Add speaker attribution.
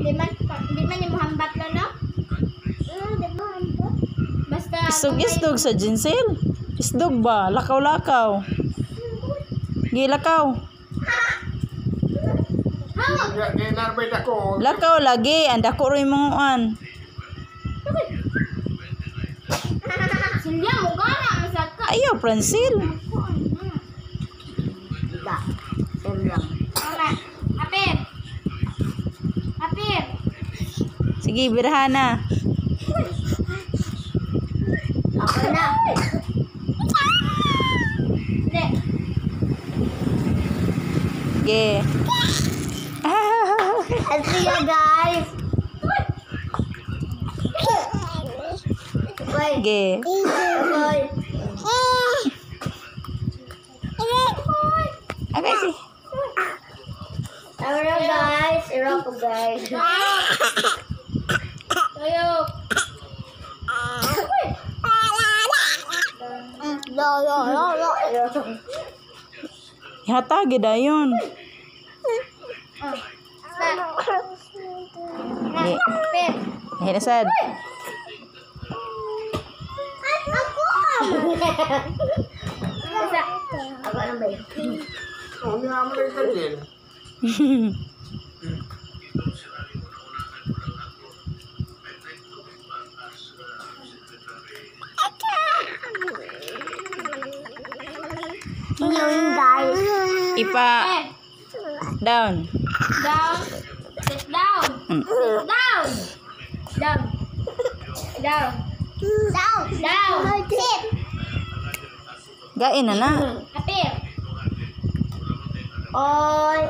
Speaker 1: Di man ni Muhambat lo, no? Di mo hambat. Basta...
Speaker 2: Isdog sa Jinsel. Isdog ba? Lakaw-lakaw. Gilakaw. Lakaw lagi. Anda ko rin mga uan.
Speaker 1: Silya mo gana. Masaka.
Speaker 2: Ayaw, Francil.
Speaker 1: Diba? Silyang. Alright. Apir. Apir.
Speaker 2: Sige, birhana.
Speaker 1: Ako na. Hindi.
Speaker 2: Sige.
Speaker 1: See you guys. Wait.
Speaker 2: Sige.
Speaker 1: Wait.
Speaker 2: Okay, sige.
Speaker 1: Tara guys. Irap ko guys. Ayo.
Speaker 2: Hatagi dayon. Hinasad.
Speaker 1: Ako lang ba yun?
Speaker 3: Hindi nga mo rin din.
Speaker 1: Ngayon guys.
Speaker 2: Ipa. Down.
Speaker 1: Down. Sit down. Sit down. Down. Down. Down. Down. Sit.
Speaker 2: Gain na na.
Speaker 1: Apir. Oy.